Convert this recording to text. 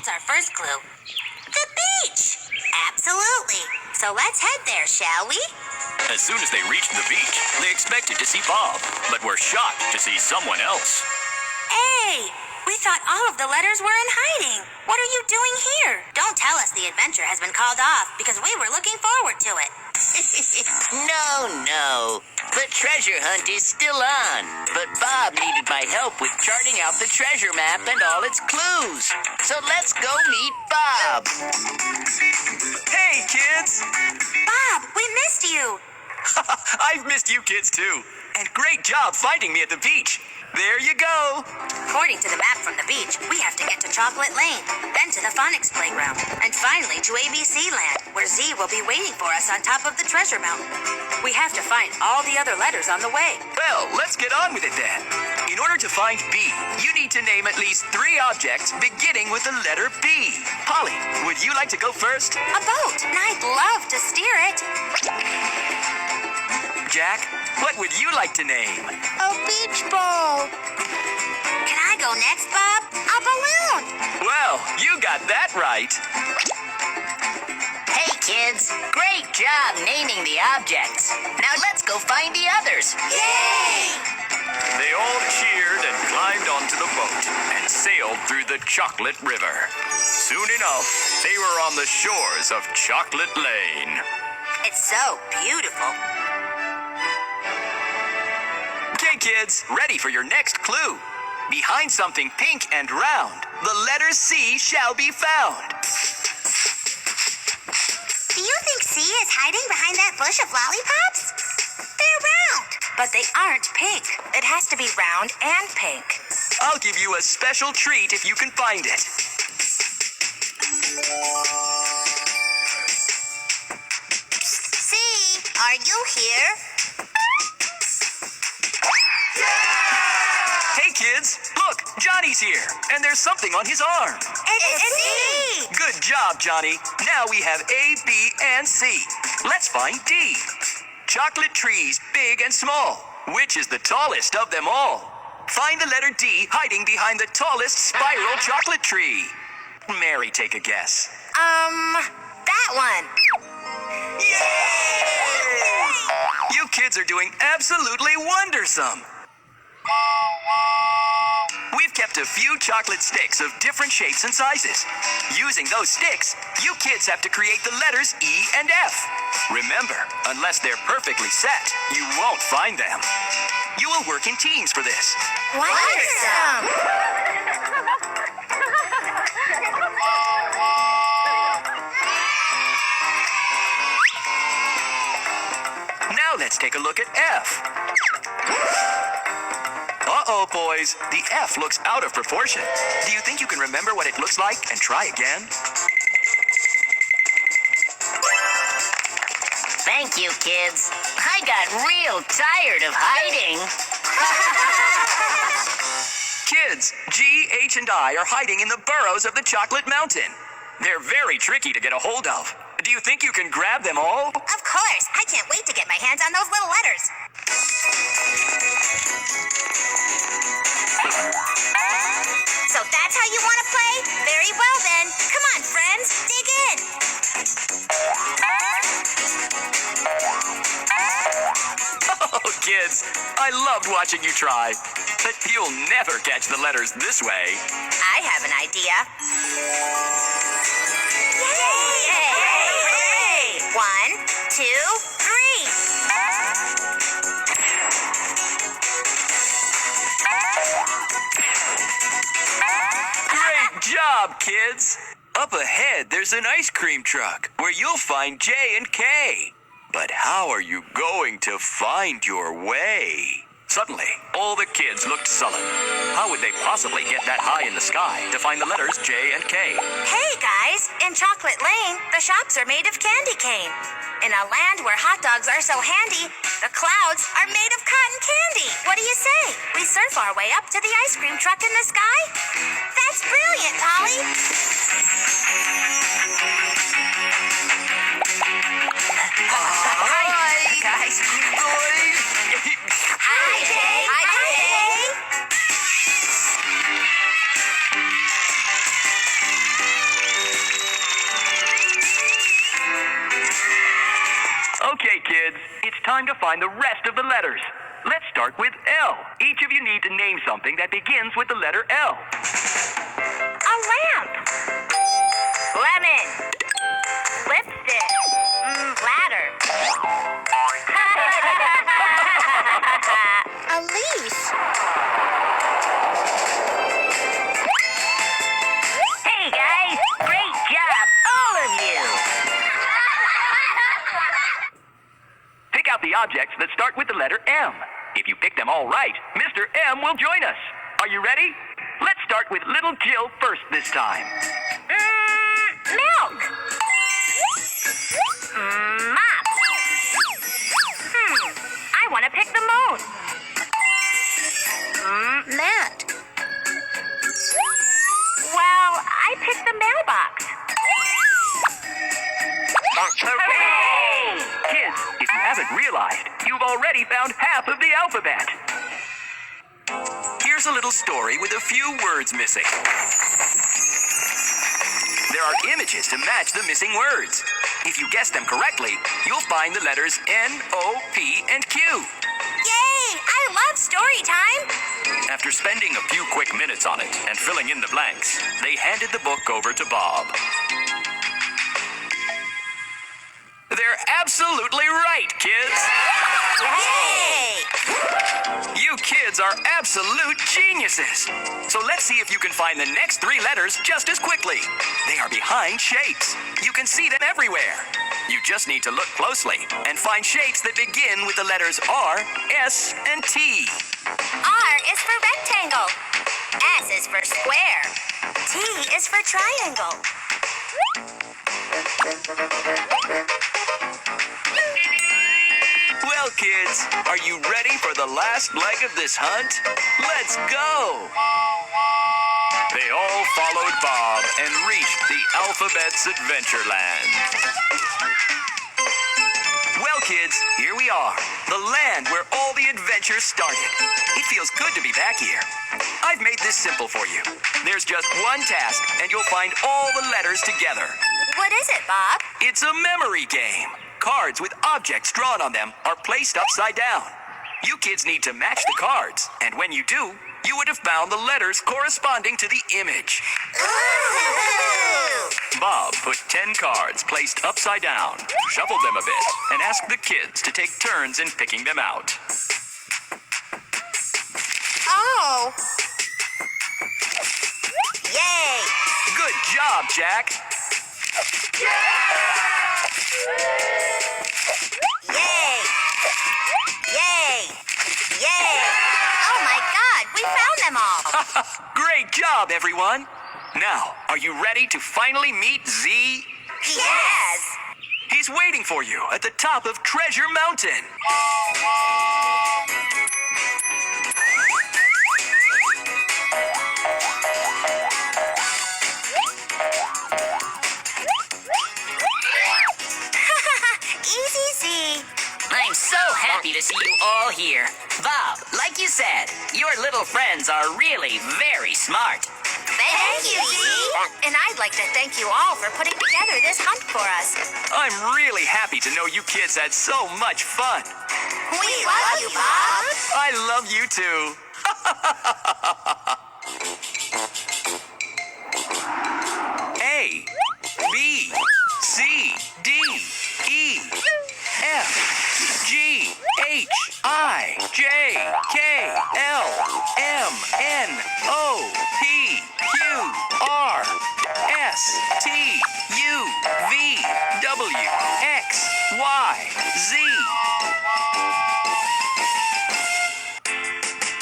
What's our first clue? The beach! Absolutely. So let's head there, shall we? As soon as they reached the beach, they expected to see Bob, but were shocked to see someone else. Hey! We thought all of the letters were in hiding. What are you doing here? Don't tell us the adventure has been called off because we were looking forward to it. No. The treasure hunt is still on. But Bob needed my help with charting out the treasure map and all its clues. So let's go meet Bob. Hey, kids! Bob, we missed you. I've missed you kids too. And great job finding me at the beach. There you go. According to the map from the beach, we have to get to Chocolate Lane, then to the Phonics Playground, and finally to ABC Land, where Z will be waiting for us on top of the treasure mountain. We have to find all the other letters on the way. Well, let's get on with it then. In order to find B, you need to name at least 3 objects beginning with the letter B. Polly, would you like to go first? A boat, and I'd love to steer it. Jack, what would you like to name? A beach ball. Can I go next, Bob? A balloon. Well, you got that right. Hey, kids. Great job naming the objects. Now let's go find the others. Yay! They all cheered and climbed onto the boat and sailed through the Chocolate River. Soon enough, they were on the shores of Chocolate Lane. It's so beautiful. Okay, kids, ready for your next clue. Behind something pink and round, the letter C shall be found. Do you think C is hiding behind that bush of lollipops? They're round. But they aren't pink. It has to be round and pink. I'll give you a special treat if you can find it. C, are you here? Hey, kids, look, Johnny's here, and there's something on his arm. It's C. Good job, Johnny. Now we have A, B, and C. Let's find D. Chocolate trees, big and small. Which is the tallest of them all? Find the letter D hiding behind the tallest spiral chocolate tree. Mary, take a guess. That one. Yay! You kids are doing absolutely wondersome. We've kept a few chocolate sticks of different shapes and sizes. Using those sticks, you kids have to create the letters E and F. Remember, unless they're perfectly set, you won't find them. You will work in teams for this. Wondersome. Now let's take a look at F. Uh-oh, boys. The F looks out of proportion. Do you think you can remember what it looks like and try again? Thank you, kids. I got real tired of hiding. Kids, G, H, and I are hiding in the burrows of the Chocolate Mountain. They're very tricky to get a hold of. Do you think you can grab them all? Of course. I can't wait to get my hands on those little letters. So that's how you want to play? Very well then. Come on, friends. Dig in. Oh, kids, I loved watching you try. But you'll never catch the letters this way. I have an idea. Yay! Hooray! 1, 2, 3. Great job, kids. Up ahead, there's an ice cream truck where you'll find J and K. But how are you going to find your way? Suddenly, all the kids looked sullen. How would they possibly get that high in the sky to find the letters J and K? Hey guys, in Chocolate Lane, the shops are made of candy cane. In a land where hot dogs are so handy, the clouds are made of cotton candy. What do you say? We surf our way up to the ice cream truck in the sky? That's brilliant, Polly. Hi, guys. Hi, Jay. Hi, Jay. time to find the rest of the letters. Let's start with L. Each of you need to name something that begins with the letter L. A lamp. Lemon. Lipstick. Ladder. A leaf. Hey, guys! Great job, all of you! Pick out the objects that start with the letter M. If you pick them all right, Mr. M will join us. Are you ready? Let's start with little Jill first this time. Milk. Mop. I want to pick the moon. Mat. Well, I picked the mailbox. Hooray! Kids, if you haven't realized, you've already found half of the alphabet. Here's a little story with a few words missing. There are images to match the missing words. If you guess them correctly, you'll find the letters N, O, P, and Q. Yay! I love story time. After spending a few quick minutes on it and filling in the blanks, they handed the book over to Bob. They're absolutely right, kids! Yay! You kids are absolute geniuses! So let's see if you can find the next three letters just as quickly. They are behind shapes. You can see them everywhere. You just need to look closely and find shapes that begin with the letters R, S, and T. R is for rectangle. S is for square. T is for triangle. Well, kids, are you ready for the last leg of this hunt? Let's go! They all followed Bob and reached the Alphabet's Adventureland. Well, kids, here we are, the land where all the adventures started. It feels good to be back here. I've made this simple for you. There's just one task, and you'll find all the letters together. What is it, Bob? It's a memory game. Cards with objects drawn on them are placed upside down. You kids need to match the cards, and when you do, you would have found the letters corresponding to the image. Ooh! Bob put 10 cards placed upside down, shuffled them a bit, and asked the kids to take turns in picking them out. Oh! Yay! Good job, Jack! Yay! Yay! Yay! Oh my God, we found them all! Great job, everyone! Now, are you ready to finally meet Z? Yes! He's waiting for you at the top of Treasure Mountain. Easy Z. I'm so happy to see you all here. Bob, like you said, your little friends are really very smart. Thank you, Z. And I'd like to thank you all for putting together this hunt for us. I'm really happy to know you kids had so much fun. We love you, Bob. I love you too. A, B, C, D, E, F, G, H, I, J, K, L, M, N, O, P, Q, R, S, T, U, V, W, X, Y,